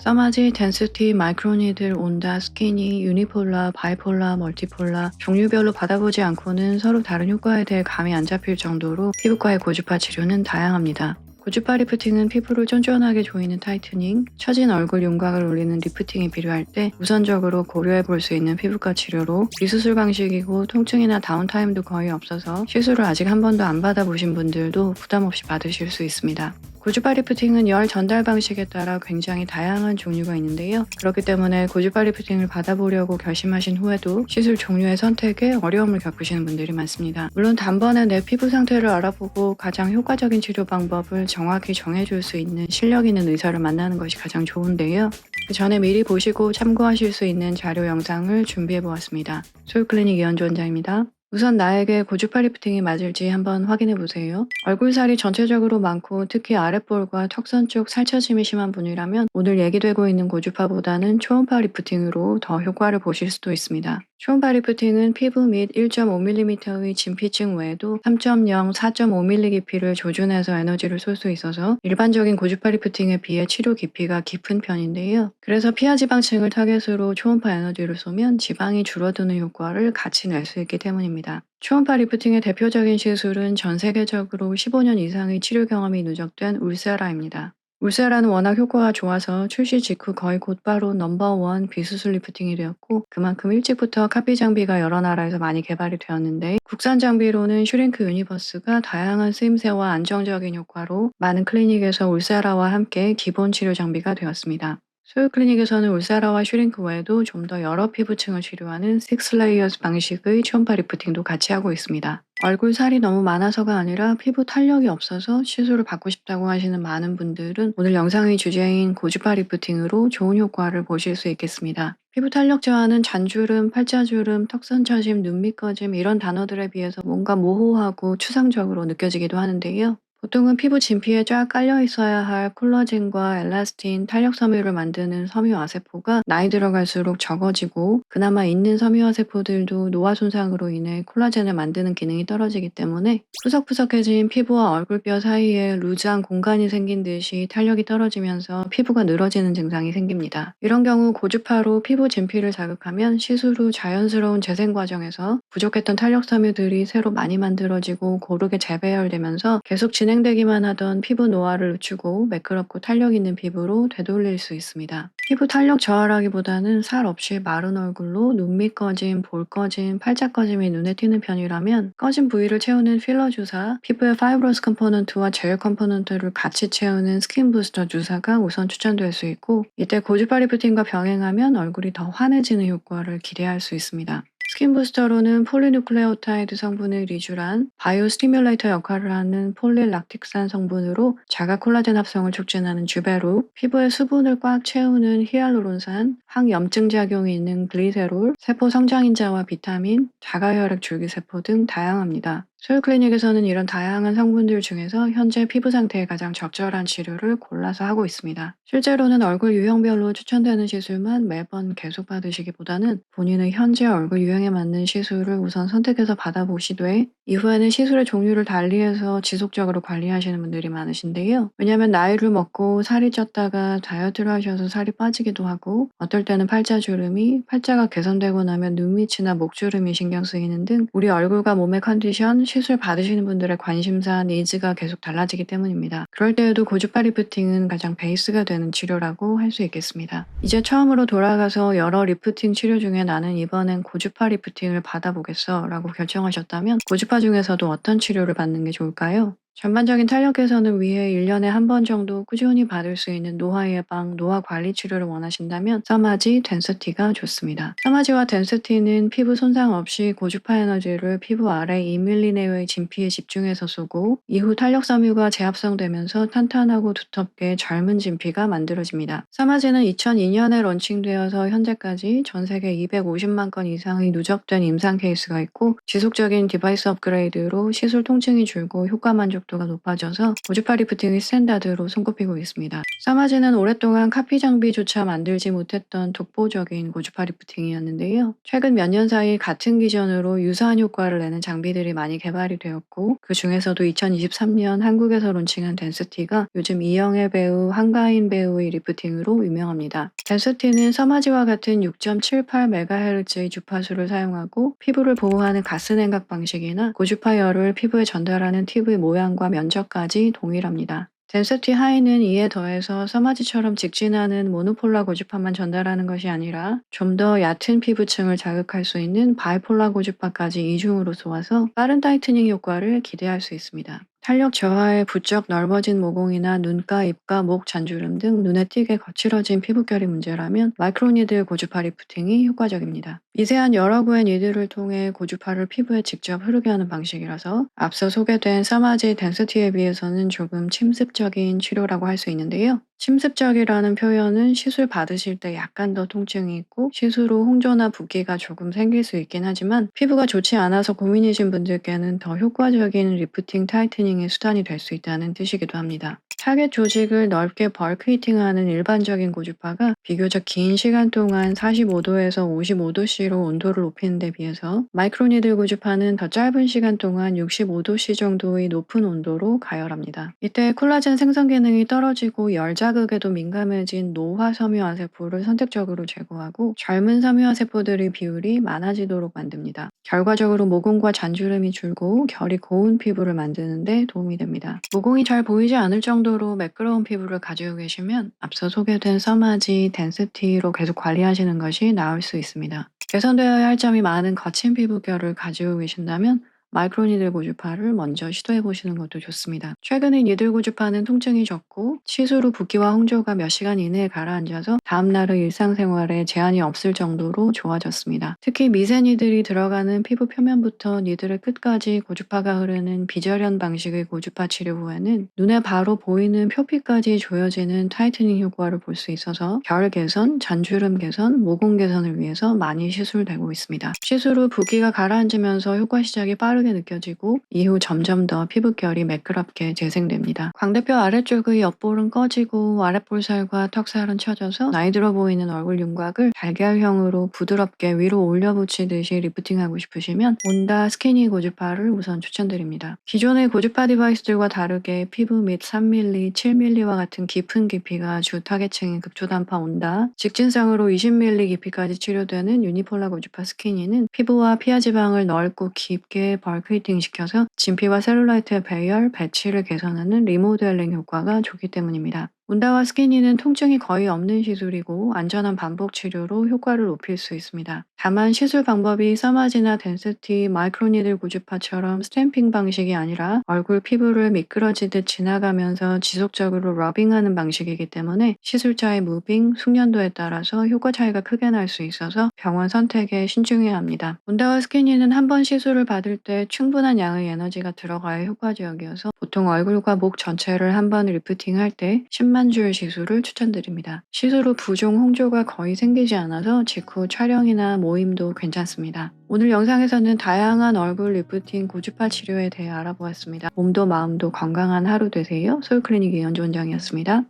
써마지, 덴시티, 마이크로니들, 온다, 스키니, 유니폴라, 바이폴라, 멀티폴라 종류별로 받아보지 않고는 서로 다른 효과에 대해 감이 안 잡힐 정도로 피부과의 고주파 치료는 다양합니다. 고주파 리프팅은 피부를 쫀쫀하게 조이는 타이트닝, 처진 얼굴 윤곽을 올리는 리프팅이 필요할 때 우선적으로 고려해 볼 수 있는 피부과 치료로 비수술 방식이고 통증이나 다운타임도 거의 없어서 시술을 아직 한 번도 안 받아보신 분들도 부담 없이 받으실 수 있습니다. 고주파 리프팅은 열 전달 방식에 따라 굉장히 다양한 종류가 있는데요. 그렇기 때문에 고주파 리프팅을 받아보려고 결심하신 후에도 시술 종류의 선택에 어려움을 겪으시는 분들이 많습니다. 물론 단번에 내 피부 상태를 알아보고 가장 효과적인 치료 방법을 정확히 정해줄 수 있는 실력 있는 의사를 만나는 것이 가장 좋은데요. 그 전에 미리 보시고 참고하실 수 있는 자료 영상을 준비해 보았습니다. 소유클리닉 이현주 원장입니다. 우선 나에게 고주파 리프팅이 맞을지 한번 확인해 보세요. 얼굴살이 전체적으로 많고 특히 아랫볼과 턱선 쪽 살처짐이 심한 분이라면 오늘 얘기되고 있는 고주파보다는 초음파 리프팅으로 더 효과를 보실 수도 있습니다. 초음파 리프팅은 피부 및 1.5mm의 진피층 외에도 3.0, 4.5mm 깊이를 조준해서 에너지를 쏠 수 있어서 일반적인 고주파 리프팅에 비해 치료 깊이가 깊은 편인데요. 그래서 피하 지방층을 타겟으로 초음파 에너지를 쏘면 지방이 줄어드는 효과를 같이 낼 수 있기 때문입니다. 초음파 리프팅의 대표적인 시술은 전 세계적으로 15년 이상의 치료 경험이 누적된 울세라입니다. 울세라는 워낙 효과가 좋아서 출시 직후 거의 곧바로 넘버원 비수술 리프팅이 되었고 그만큼 일찍부터 카피 장비가 여러 나라에서 많이 개발이 되었는데 국산 장비로는 슈링크 유니버스가 다양한 쓰임새와 안정적인 효과로 많은 클리닉에서 울세라와 함께 기본 치료 장비가 되었습니다. 소유 클리닉에서는 울세라와 슈링크 외에도 좀 더 여러 피부층을 치료하는 6레이어스 방식의 초음파 리프팅도 같이 하고 있습니다. 얼굴 살이 너무 많아서가 아니라 피부 탄력이 없어서 시술을 받고 싶다고 하시는 많은 분들은 오늘 영상의 주제인 고주파 리프팅으로 좋은 효과를 보실 수 있겠습니다. 피부 탄력 저하는 잔주름, 팔자주름, 턱선 처짐, 눈밑 꺼짐 이런 단어들에 비해서 뭔가 모호하고 추상적으로 느껴지기도 하는데요. 보통은 피부 진피에 쫙 깔려 있어야 할 콜라겐과 엘라스틴, 탄력 섬유를 만드는 섬유화 세포가 나이 들어갈수록 적어지고 그나마 있는 섬유화 세포들도 노화 손상으로 인해 콜라겐을 만드는 기능이 떨어지기 때문에 푸석푸석해진 피부와 얼굴뼈 사이에 루즈한 공간이 생긴 듯이 탄력이 떨어지면서 피부가 늘어지는 증상이 생깁니다. 이런 경우 고주파로 피부 진피를 자극하면 시술 후 자연스러운 재생 과정에서 부족했던 탄력 섬유들이 새로 많이 만들어지고 고르게 재배열되면서 계속 진행되기만 하던 피부 노화를 늦추고 매끄럽고 탄력 있는 피부로 되돌릴 수 있습니다. 피부 탄력 저하라기보다는 살 없이 마른 얼굴로 눈밑 꺼짐, 볼 꺼짐, 팔자 꺼짐이 눈에 띄는 편이라면 꺼진 부위를 채우는 필러 주사, 피부의 파이브러스 컴포넌트와 젤 컴포넌트를 같이 채우는 스킨 부스터 주사가 우선 추천될 수 있고 이때 고주파 리프팅과 병행하면 얼굴이 더 환해지는 효과를 기대할 수 있습니다. 스킨 부스터로는 폴리누클레오타이드 성분의 리쥬란, 바이오 스티뮬레이터 역할을 하는 폴릴락틱산 성분으로 자가 콜라겐 합성을 촉진하는 주베로, 피부에 수분을 꽉 채우는 히알루론산, 항염증 작용이 있는 글리세롤, 세포 성장인자와 비타민, 자가혈액 줄기세포 등 다양합니다. 소유 클리닉에서는 이런 다양한 성분들 중에서 현재 피부 상태에 가장 적절한 치료를 골라서 하고 있습니다. 실제로는 얼굴 유형별로 추천되는 시술만 매번 계속 받으시기보다는 본인의 현재 얼굴 유형에 맞는 시술을 우선 선택해서 받아보시되 이후에는 시술의 종류를 달리해서 지속적으로 관리하시는 분들이 많으신데요. 왜냐하면 나이를 먹고 살이 쪘다가 다이어트를 하셔서 살이 빠지기도 하고 어떨 때는 팔자주름이, 팔자가 개선되고 나면 눈밑이나 목주름이 신경 쓰이는 등 우리 얼굴과 몸의 컨디션, 시술 받으시는 분들의 관심사, 니즈가 계속 달라지기 때문입니다. 그럴 때에도 고주파 리프팅은 가장 베이스가 되는 치료라고 할 수 있겠습니다. 이제 처음으로 돌아가서 여러 리프팅 치료 중에 나는 이번엔 고주파 리프팅을 받아보겠어 라고 결정하셨다면 고주파 중에서도 어떤 치료를 받는 게 좋을까요? 전반적인 탄력 개선을 위해 1년에 한 번 정도 꾸준히 받을 수 있는 노화 예방, 노화 관리 치료를 원하신다면 써마지, 덴스티가 좋습니다. 써마지와 덴스티는 피부 손상 없이 고주파 에너지를 피부 아래 2mm 내외의 진피에 집중해서 쏘고 이후 탄력 섬유가 재합성되면서 탄탄하고 두텁게 젊은 진피가 만들어집니다. 써마지는 2002년에 런칭되어서 현재까지 전 세계 250만 건 이상의 누적된 임상 케이스가 있고 지속적인 디바이스 업그레이드로 시술 통증이 줄고 효과 만족 만족도가 높아져서 고주파 리프팅이 스탠다드로 손꼽히고 있습니다. 서마지는 오랫동안 카피 장비조차 만들지 못했던 독보적인 고주파 리프팅이었는데요. 최근 몇 년 사이 같은 기전으로 유사한 효과를 내는 장비들이 많이 개발이 되었고, 그 중에서도 2023년 한국에서 론칭한 덴스티가 요즘 이영애 배우, 한가인 배우의 리프팅으로 유명합니다. 덴스티는 서마지와 같은 6.78MHz의 주파수를 사용하고 피부를 보호하는 가스 냉각 방식이나 고주파 열을 피부에 전달하는 팁의 모양과 면적까지 동일합니다. 덴시티 하이는 이에 더해서 서마지처럼 직진하는 모노폴라 고주파만 전달하는 것이 아니라 좀 더 얕은 피부층을 자극할 수 있는 바이폴라 고주파까지 이중으로 쏘아서 빠른 타이트닝 효과를 기대할 수 있습니다. 탄력 저하에 부쩍 넓어진 모공이나 눈가, 입가, 목 잔주름 등 눈에 띄게 거칠어진 피부결이 문제라면 마이크로니들 고주파 리프팅이 효과적입니다. 미세한 여러 구의 니들을 통해 고주파를 피부에 직접 흐르게 하는 방식이라서 앞서 소개된 서마지 덴시티에 비해서는 조금 침습적인 치료라고 할 수 있는데요. 침습적이라는 표현은 시술 받으실 때 약간 더 통증이 있고 시술 후 홍조나 붓기가 조금 생길 수 있긴 하지만 피부가 좋지 않아서 고민이신 분들께는 더 효과적인 리프팅 타이트닝의 수단이 될 수 있다는 뜻이기도 합니다. 타겟 조직을 넓게 벌크 히팅하는 일반적인 고주파가 비교적 긴 시간 동안 45도에서 55도씨로 온도를 높이는 데 비해서 마이크로니들 고주파는 더 짧은 시간 동안 65도씨 정도의 높은 온도로 가열합니다. 이때 콜라겐 생성 기능이 떨어지고 열 자극에도 민감해진 노화 섬유화 세포를 선택적으로 제거하고 젊은 섬유화 세포들의 비율이 많아지도록 만듭니다. 결과적으로 모공과 잔주름이 줄고 결이 고운 피부를 만드는 데 도움이 됩니다. 모공이 잘 보이지 않을 정도로 매끄러운 피부를 가지고 계시면 앞서 소개된 서마지, 덴시티로 계속 관리하시는 것이 나을 수 있습니다. 개선되어야 할 점이 많은 거친 피부결을 가지고 계신다면 마이크로니들 고주파를 먼저 시도해보시는 것도 좋습니다. 최근에 니들 고주파는 통증이 적고 시술 후 붓기와 홍조가 몇 시간 이내에 가라앉아서 다음날의 일상생활에 제한이 없을 정도로 좋아졌습니다. 특히 미세니들이 들어가는 피부 표면부터 니들의 끝까지 고주파가 흐르는 비절연 방식의 고주파 치료 후에는 눈에 바로 보이는 표피까지 조여지는 타이트닝 효과를 볼 수 있어서 결 개선, 잔주름 개선, 모공 개선을 위해서 많이 시술되고 있습니다. 시술 후 붓기가 가라앉으면서 효과 시작이 빠르게 느껴지고 이후 점점 더 피부결이 매끄럽게 재생됩니다. 광대뼈 아래쪽의 옆볼은 꺼지고 아랫볼살과 턱살은 처져서 나이 들어 보이는 얼굴 윤곽을 달걀형으로 부드럽게 위로 올려붙이듯이 리프팅하고 싶으시면 온다 스키니 고주파를 우선 추천드립니다. 기존의 고주파 디바이스들과 다르게 피부 및 3mm, 7mm와 같은 깊은 깊이가 주 타겟층인 극초단파 온다, 직진성으로 20mm 깊이까지 치료되는 유니폴라 고주파 스키니는 피부와 피하 지방을 넓고 깊게 벌크 히팅 시켜서 진피와 셀룰라이트의 배열, 배치를 개선하는 리모델링 효과가 좋기 때문입니다. 온다와 스키니는 통증이 거의 없는 시술이고 안전한 반복 치료로 효과를 높일 수 있습니다. 다만 시술 방법이 서마지나 덴시티, 마이크로니들 고주파처럼 스탬핑 방식이 아니라 얼굴 피부를 미끄러지듯 지나가면서 지속적으로 러빙하는 방식이기 때문에 시술자의 무빙, 숙련도에 따라서 효과 차이가 크게 날 수 있어서 병원 선택에 신중해야 합니다. 온다와 스키니는 한 번 시술을 받을 때 충분한 양의 에너지가 들어가야 효과적이어서 보통 얼굴과 목 전체를 한 번 리프팅할 때 10만 줄 시술을 추천드립니다. 시술 후 부종, 홍조가 거의 생기지 않아서 직후 촬영이나 모임도 괜찮습니다. 오늘 영상에서는 다양한 얼굴 리프팅 고주파 치료에 대해 알아보았습니다. 몸도 마음도 건강한 하루 되세요. 소유클리닉 이현주 원장이었습니다.